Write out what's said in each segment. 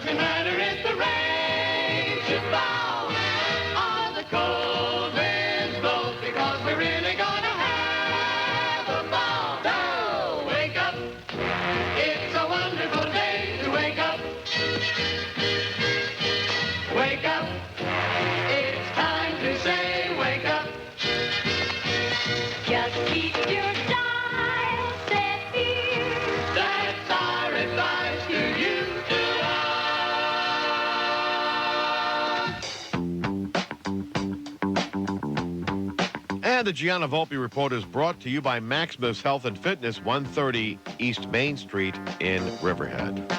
doesn't matter if the rain should fall or the cold winds blow, because we're really gonna have a ball. So wake up, it's a wonderful day to wake up. Wake up, it's time to say wake up. Just keep your dial set here. That's our advice to you. And the Gianna Volpe Report is brought to you by Maximus Health and Fitness, 130 East Main Street in Riverhead.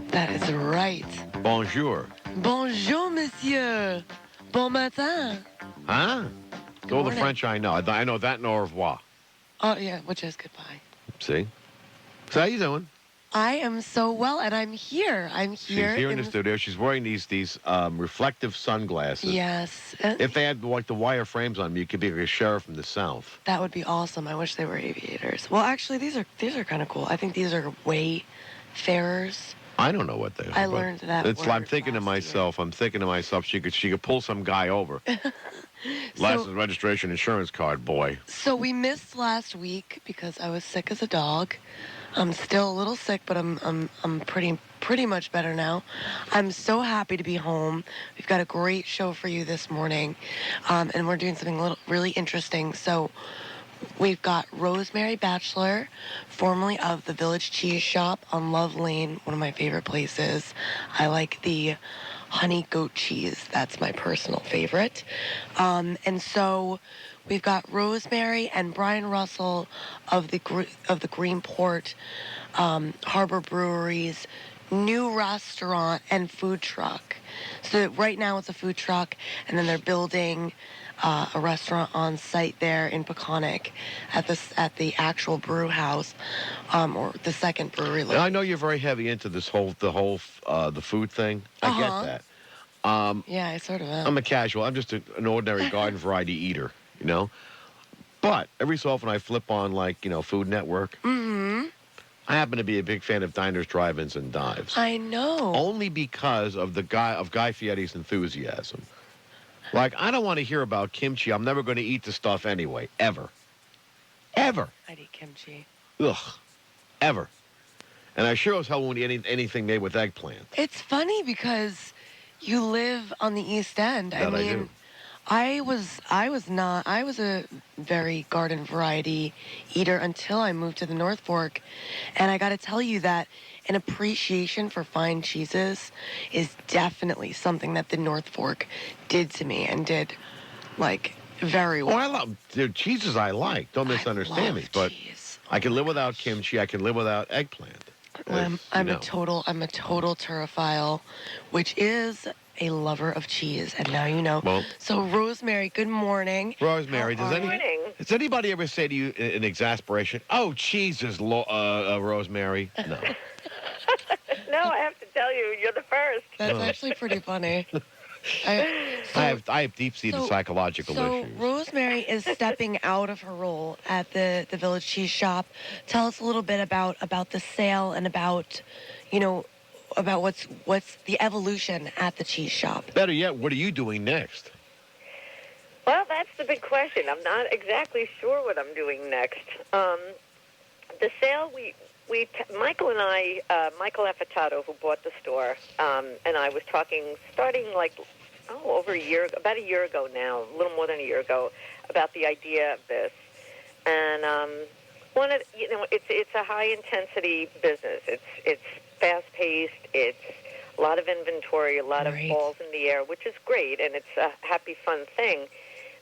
That is right. Bonjour. Bonjour, monsieur. Bon matin. Huh? Good All the morning. French I know. I know that and au revoir. Oh, yeah, which is goodbye. See? So how you doing? I am so well, and I'm here. I'm here. She's here in the studio. She's wearing these reflective sunglasses. Yes. If they had like the wire frames on them, you could be like a sheriff from the South. That would be awesome. I wish they were aviators. Well, actually, these are kind of cool. I think these are wayfarers. I don't know what they are. I but learned that It's word I'm thinking to last myself, she could pull some guy over. License, registration, insurance card, boy. So we missed last week because I was sick as a dog. I'm still a little sick, but I'm pretty much better now. I'm so happy to be home. We've got a great show for you this morning, and we're doing something really interesting. So we've got Rosemary Batcheller, formerly of the Village Cheese Shop on Love Lane, one of my favorite places. I like the honey goat cheese. That's my personal favorite. And so we've got Rosemary and Brian Russell of the Greenport Harbor Brewery's new restaurant and food truck. So right now it's a food truck, and then they're building a restaurant on site there in Peconic at the actual brew house, or the second brewery. I know you're very heavy into the food thing. I get that. Yeah, I sort of am. I'm a casual. I'm just an ordinary garden variety eater, you know. But every so often I flip on Food Network. Mm-hmm. I happen to be a big fan of diners, drive-ins, and dives. I know. Only because of Guy Fieri's enthusiasm. Like, I don't want to hear about kimchi. I'm never going to eat the stuff anyway. Ever. Ever. I'd eat kimchi. Ugh. Ever. And I sure as hell won't eat anything made with eggplant. It's funny because you live on the East End. That I do. I was a very garden variety eater until I moved to the North Fork. And I got to tell you that an appreciation for fine cheeses is definitely something that the North Fork did to me, and did very well. Oh, I love the cheeses I like. Don't misunderstand me. But cheese. I can live without kimchi. I can live without eggplant. I'm a total turophile, which is a lover of cheese, and now you know. Well, so Rosemary, good morning. Rosemary, How are you? does anybody ever say to you in exasperation, "Oh, cheeses, Rosemary"? No. No, I have to tell you, you're the first. That's actually pretty funny. I have deep-seated psychological issues. So Rosemary is stepping out of her role at the Village Cheese Shop. Tell us a little bit about the sale and about what's the evolution at the cheese shop. Better yet, what are you doing next? Well, that's the big question. I'm not exactly sure what I'm doing next. The sale, Michael and I, Michael Affatato, who bought the store, and I was talking, starting about a year ago now, a little more than a year ago, about the idea of this. And it's a high intensity business. It's fast paced. It's a lot of inventory, a lot of balls in the air, which is great, and it's a happy, fun thing.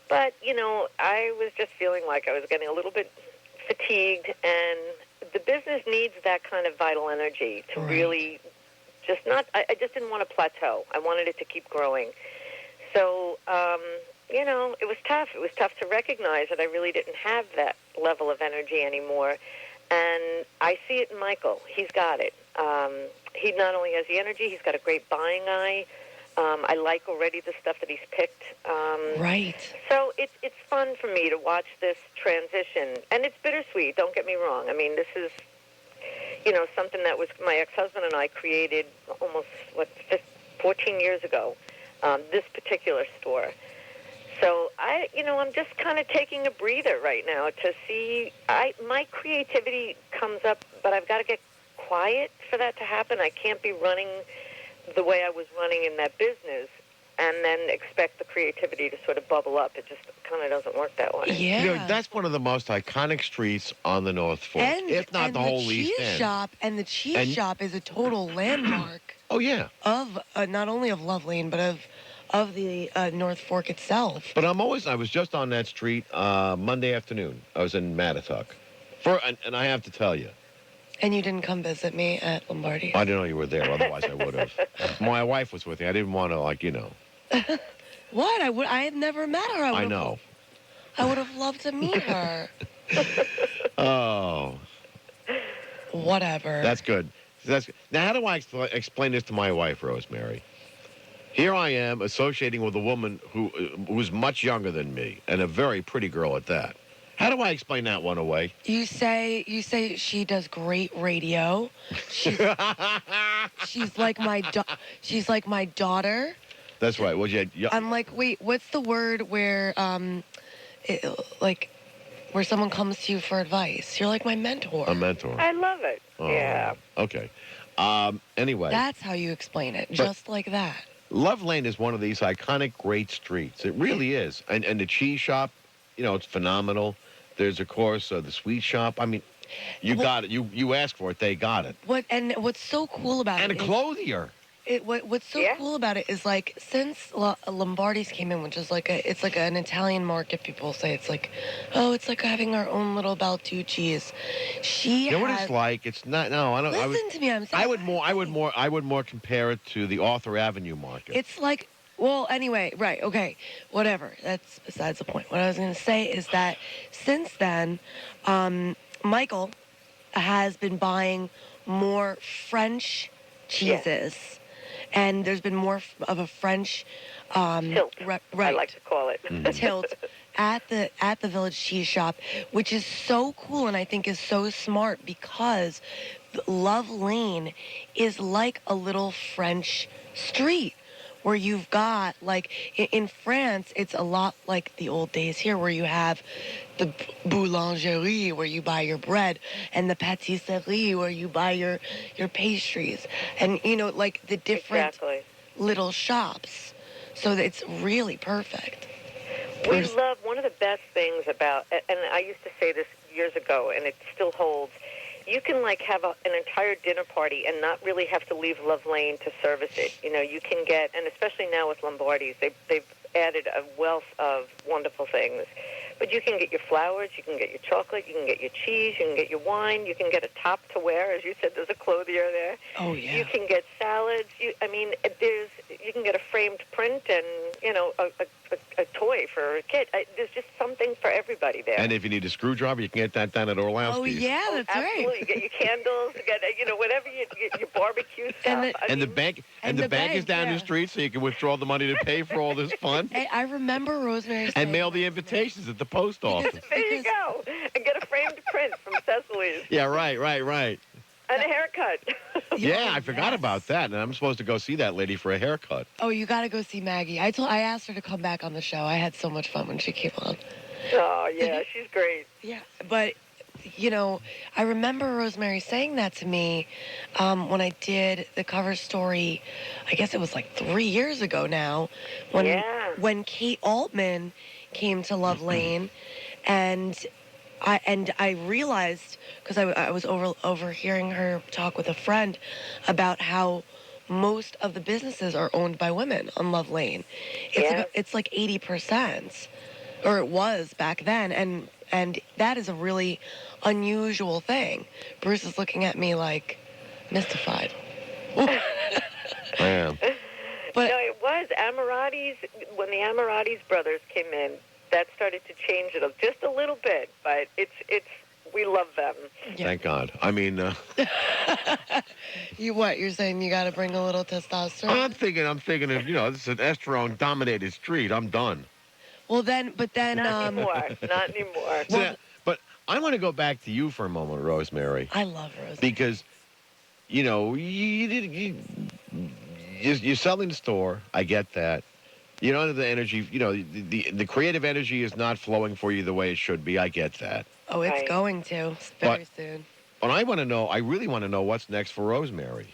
But I was just feeling like I was getting a little bit fatigued, and the business needs that kind of vital energy to really just not. I just didn't want to plateau. I wanted it to keep growing. So, it was tough. It was tough to recognize that I really didn't have that level of energy anymore. And I see it in Michael. He's got it. He not only has the energy, he's got a great buying eye. I like already the stuff that he's picked. So it's fun for me to watch this transition. And it's bittersweet, don't get me wrong. I mean, this is, something that was my ex-husband and I created almost 14 years ago. This particular store. So I'm just kind of taking a breather right now to see. My creativity comes up, but I've got to get quiet for that to happen. I can't be running the way I was running in that business and then expect the creativity to sort of bubble up. It just kind of doesn't work that way. Yeah. That's one of the most iconic streets on the North Fork, if not the whole East End. And the cheese shop is a total landmark. Oh, yeah. Of not only of Love Lane, but of the North Fork itself. But I was just on that street Monday afternoon. I was in Mattituck. And I have to tell you. And you didn't come visit me at Lombardis? I didn't know you were there. Otherwise, I would have. My wife was with me. I didn't want to, What? I had never met her. I know. I would have loved to meet her. Oh. Whatever. That's good. Now, how do I explain this to my wife, Rosemary? Here I am associating with a woman who's much younger than me, and a very pretty girl at that. How do I explain that one away? You say she does great radio. She's like my daughter. That's right. Well, I'm like, wait, what's the word where where someone comes to you for advice? You're like my mentor. A mentor. I love it. Oh, yeah. Okay. Anyway. That's how you explain it, just like that. Love Lane is one of these iconic great streets. It really is. And the cheese shop, it's phenomenal. There's, of course, the sweet shop. I mean, got it. You asked for it. They got it. What's so cool about it? And a clothier. What's so cool about it is since Lombardis came in, which is it's like an Italian market. People say it's like having our own little Baltucci's. You know what it's like? It's not. No, I don't. Listen to me. I'm saying. I would more compare it to the Arthur Avenue market. It's like. Well, anyway, right, okay, whatever. That's besides the point. What I was going to say is that since then, Michael has been buying more French cheeses, and there's been more of a French tilt. Right, I like to call it tilt at the Village Cheese Shop, which is so cool and I think is so smart because Love Lane is like a little French street. Where you've got, in France, it's a lot like the old days here where you have the boulangerie where you buy your bread and the pâtisserie where you buy your pastries. And, the different little shops. So that it's really perfect. We love, one of the best things about, and I used to say this years ago and it still holds, you can have an entire dinner party and not really have to leave Love Lane to service it. You can get, and especially now with Lombardis, they've added a wealth of wonderful things. But you can get your flowers, you can get your chocolate, you can get your cheese, you can get your wine, you can get a top to wear, as you said. There's a clothier there. Oh yeah. You can get salads. You can get a framed print and a toy for a kid. There's just something for everybody there. And if you need a screwdriver, you can get that down at Orlowski's. Oh yeah, that's absolutely. right. You get your candles, you get whatever you get, your barbecue stuff. And the bank is down the street, so you can withdraw the money to pay for all this fun. Hey, I remember Rosemary and mail the invitations at the post office. There you go. And get a framed print from Cecily's. Yeah, right. And a haircut. Yeah, I forgot about that. And I'm supposed to go see that lady for a haircut. Oh, you got to go see Maggie. I asked her to come back on the show. I had so much fun when she came on. Oh, yeah, she's great. Yeah, but, I remember Rosemary saying that to me when I did the cover story, I guess it was 3 years ago now, when Kate Altman came to Love Lane, and I realized, because I was overhearing her talk with a friend about how most of the businesses are owned by women on Love Lane. It's like 80%, or it was back then, and that is a really unusual thing. Bruce is looking at me mystified. I am. But no, it was Emiratis. When the Emiratis brothers came in, that started to change it just a little bit, but we love them. Yeah. Thank God. I mean, You're saying you got to bring a little testosterone? I'm thinking if this is an estrone-dominated street, I'm done. Well, then. Not anymore. But I want to go back to you for a moment, Rosemary. I love Rosemary. Because you know, you're selling the store. I get that. You know, the energy, you know, the creative energy is not flowing for you the way it should be. I get that. Oh, it's Right. going to very soon. But I want to know, I really want to know what's next for Rosemary.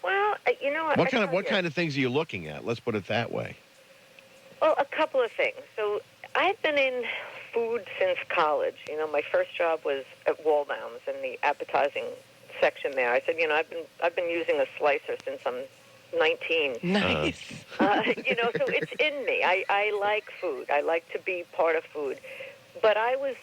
Well, you know, What kind of things are you looking at? Let's put it that way. Well, a couple of things. So I've been in food since college. You know, my first job was at Waldbaum's in the appetizing section there. I said, you know, I've been using a slicer since I'm 19. Nice. You know, so it's in me. I like food. I like to be part of food. But I was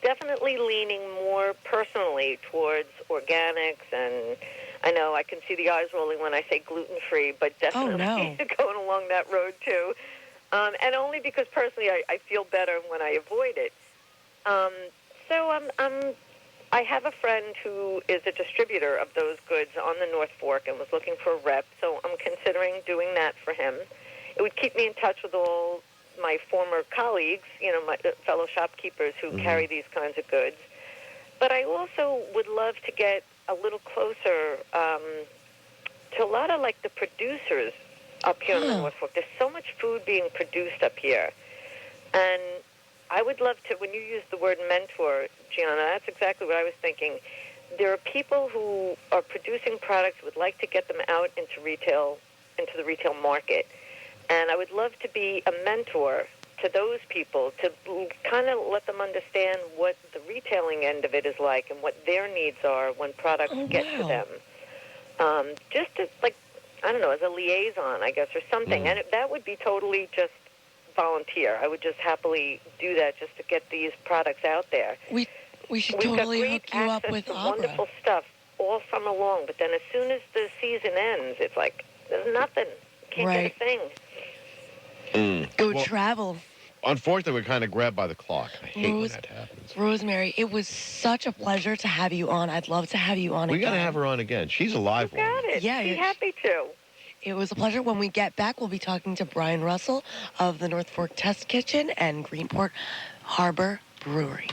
definitely leaning more personally towards organics, and I know I can see the eyes rolling when I say gluten-free, but definitely going along that road too. And only because personally I feel better when I avoid it. So I have a friend who is a distributor of those goods on the North Fork and was looking for a rep, so I'm considering doing that for him. It would keep me in touch with all my former colleagues, you know, my fellow shopkeepers who carry these kinds of goods. But I also would love to get a little closer to a lot of, like, the producers up here in the North Fork. There's so much food being produced up here. And I would love to, when you use the word mentor, Gianna, that's exactly what I was thinking. There are people who are producing products, would like to get them out into the retail market. And I would love to be a mentor to those people, to kind of let them understand what the retailing end of it is like and what their needs are when products get to them. Just to, like, I don't know, as a liaison, I guess, or something. And that would be totally just volunteer. I would just happily do that just to get these products out there. We should totally hook you up with Abra. Wonderful stuff all summer long, but then as soon as the season ends, it's like, there's nothing. Can't get a thing. Go travel. Unfortunately, we're kind of grabbed by the clock. I hate when that happens. Rosemary, it was such a pleasure to have you on. I'd love to have you on again. We got to have her on again. She's a live one. Got it. Yeah, be happy to. It was a pleasure. When we get back, we'll be talking to Brian Russell of the North Fork Test Kitchen and Greenport Harbor Brewery.